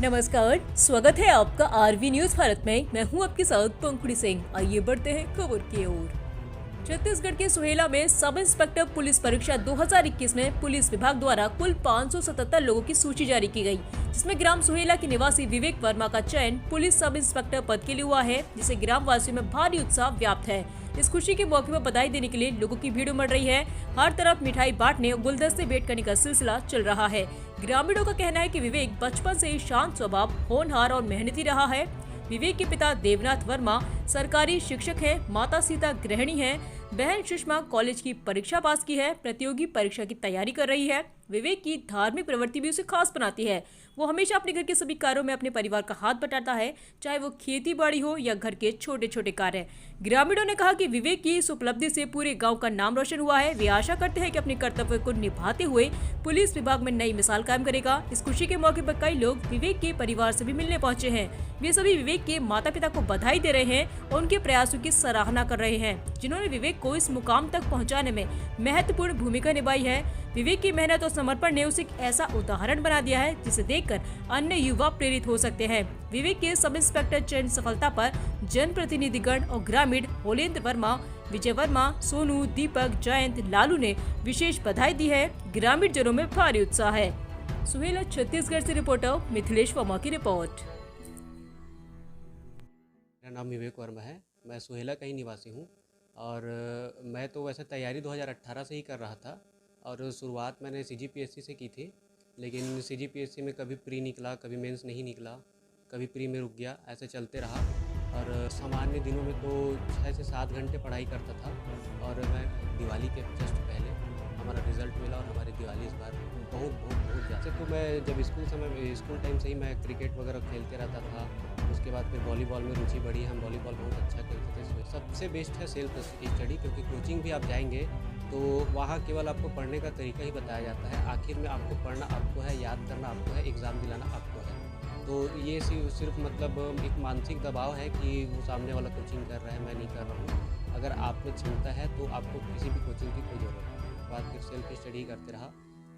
नमस्कार, स्वागत है आपका आरवी न्यूज भारत में। मैं हूं आपके साथ पंखुड़ी सिंह। आइए बढ़ते हैं खबर की ओर। छत्तीसगढ़ के सोहेला में सब इंस्पेक्टर पुलिस परीक्षा 2021 में पुलिस विभाग द्वारा कुल 577 लोगों की सूची जारी की गई, जिसमें ग्राम सोहेला के निवासी विवेक वर्मा का चयन पुलिस सब इंस्पेक्टर पद के लिए हुआ है, जिसे ग्राम वासियों में भारी उत्साह व्याप्त है। इस खुशी के मौके पर बधाई देने के लिए लोगों की भीड़ उमड़ रही है। हर तरफ मिठाई बांटने और गुलदस्ते भेंट करने का सिलसिला चल रहा है। ग्रामीणों का कहना है कि विवेक बचपन से ही शांत स्वभाव, होनहार और मेहनती रहा है। विवेक के पिता देवनाथ वर्मा सरकारी शिक्षक हैं, माता सीता गृहिणी हैं, बहन सुषमा कॉलेज की परीक्षा पास की है, प्रतियोगी परीक्षा की तैयारी कर रही है। विवेक की धार्मिक प्रवृत्ति भी उसे खास बनाती है। वो हमेशा अपने घर के सभी कार्यों में अपने परिवार का हाथ बटाता है, चाहे वो खेती बाड़ी हो या घर के छोटे छोटे कार्य। ग्रामीणों ने कहा कि विवेक की इस उपलब्धि से पूरे गांव का नाम रोशन हुआ है। वे आशा करते हैं कि अपने कर्तव्य को निभाते हुए पुलिस विभाग में नई मिसाल कायम करेगा। इस खुशी के मौके पर कई लोग विवेक के परिवार से भी मिलने पहुंचे हैं। वे सभी विवेक के माता पिता को बधाई दे रहे हैं और उनके प्रयासों की सराहना कर रहे हैं, जिन्होंने विवेक को इस मुकाम तक पहुंचाने में महत्वपूर्ण भूमिका निभाई है। विवेक की मेहनत और समर्पण ने उसे एक ऐसा उदाहरण बना दिया है जिसे देखकर अन्य युवा प्रेरित हो सकते हैं। विवेक के सब इंस्पेक्टर चयन सफलता पर जनप्रतिनिधिगण और ग्रामीण होलेंद्र वर्मा, विजय वर्मा, सोनू, दीपक, जयंत, लालू ने विशेष बधाई दी है। ग्रामीण जनों में भारी उत्साह है। सोहेला छत्तीसगढ़ से रिपोर्टर मिथिलेश वर्मा की रिपोर्ट। मेरा नाम विवेक वर्मा है। मैं सोहेला का ही निवासी हूँ और मैं तो वैसे तैयारी 2018 से ही कर रहा था और शुरुआत मैंने सीजीपीएससी से की थी, लेकिन सीजीपीएससी में कभी प्री निकला, कभी मेंस नहीं निकला, कभी प्री में रुक गया, ऐसे चलते रहा। और सामान्य दिनों में तो 6 से 7 घंटे पढ़ाई करता था और मैं दिवाली के जस्ट पहले हमारा रिज़ल्ट मिला और हमारी दिवाली इस बार बहुत ज़्यादा। तो मैं जब स्कूल टाइम से ही मैं क्रिकेट वगैरह खेलते रहता था। उसके बाद फिर वॉलीबॉल में रुचि बढ़ी, हम वॉलीबॉल बहुत अच्छा खेलते थे। सबसे बेस्ट है सेल्फ स्टडी, क्योंकि कोचिंग भी आप जाएंगे तो वहाँ केवल आपको पढ़ने का तरीका ही बताया जाता है। आखिर में आपको पढ़ना आपको है, याद करना आपको है, एग्ज़ाम दिलाना आपको है। तो ये सिर्फ मतलब एक मानसिक दबाव है कि वो सामने वाला कोचिंग कर रहा है, मैं नहीं कर रहा हूँ। अगर आप में क्षमता है तो आपको किसी भी कोचिंग की कोई ज़रूरत नहीं। बाद फिर सेल्फ स्टडी करते रहा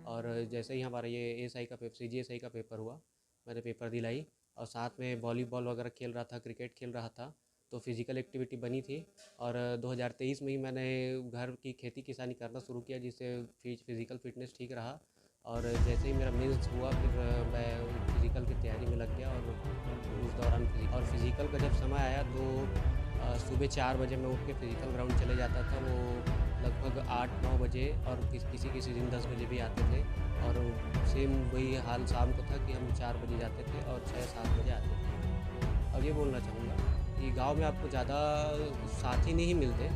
और जैसे ही हमारा ये एएसआई का पेपर, सीजीएसआई का पेपर हुआ, मैंने पेपर दिलाई और साथ में वॉलीबॉल वगैरह खेल रहा था, क्रिकेट खेल रहा था, तो फिज़िकल एक्टिविटी बनी थी। और 2023 में ही मैंने घर की खेती किसानी करना शुरू किया, जिससे फिज़िकल फिटनेस ठीक रहा। और जैसे ही मेरा मेंस हुआ फिर मैं फिज़िकल की तैयारी में लग गया और उस दौरान फिज़िकल का जब समय आया तो सुबह 4 बजे मैं उठ के फिज़िकल ग्राउंड चले जाता था। वो लगभग 8-9 बजे और किसी दिन 10 बजे भी आते थे और सेम वही हाल शाम को था कि हम 4 बजे जाते थे और 6-7 बजे आते थे। अब ये बोलना चाहूँगा कि गांव में आपको ज़्यादा साथी नहीं मिलते।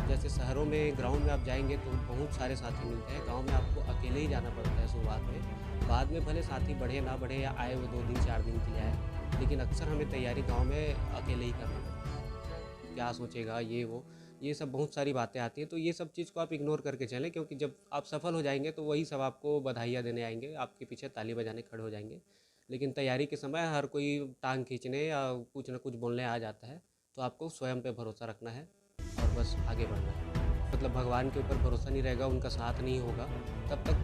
जैसे शहरों में ग्राउंड में आप जाएंगे तो बहुत सारे साथी मिलते हैं। गांव में आपको अकेले ही जाना पड़ता है शुरुआत में। बाद में भले साथी बढ़े ना बढ़े या आए वो 2 दिन 4 दिन के लिए आए, लेकिन अक्सर हमें तैयारी गाँव में अकेले ही करना पड़ता है। क्या सोचेगा ये सब बहुत सारी बातें आती हैं। तो ये सब चीज़ को आप इग्नोर करके चलें, क्योंकि जब आप सफल हो जाएंगे तो वही सब आपको बधाइयाँ देने आएंगे, आपके पीछे ताली बजाने खड़े हो जाएंगे। लेकिन तैयारी के समय हर कोई टांग खींचने या कुछ ना कुछ बोलने आ जाता है। तो आपको स्वयं पे भरोसा रखना है और बस आगे बढ़ना है। मतलब भगवान के ऊपर भरोसा नहीं रहेगा, उनका साथ नहीं होगा, तब तक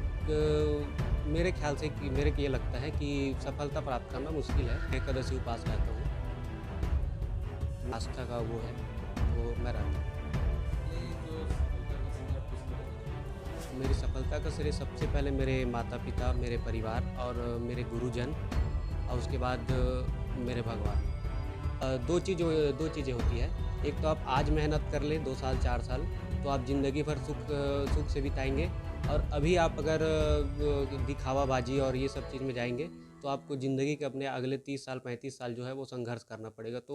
मेरे ख्याल से कि मेरे को ये लगता है कि सफलता प्राप्त करना मुश्किल है। मैं एकादशी उपास रहता हूँ, आस्था का वो है, वो मैं रहता हूँ। मेरी सफलता का श्रेय सबसे पहले मेरे माता पिता, मेरे परिवार और मेरे गुरुजन और उसके बाद मेरे भगवान। दो चीज़ें होती है। एक तो आप आज मेहनत कर लें 2 साल 4 साल तो आप ज़िंदगी भर सुख से बिताएंगे। और अभी आप अगर दिखावाबाजी और ये सब चीज़ में जाएंगे तो आपको ज़िंदगी के अपने अगले 30 साल 35 साल जो है वो संघर्ष करना पड़ेगा। तो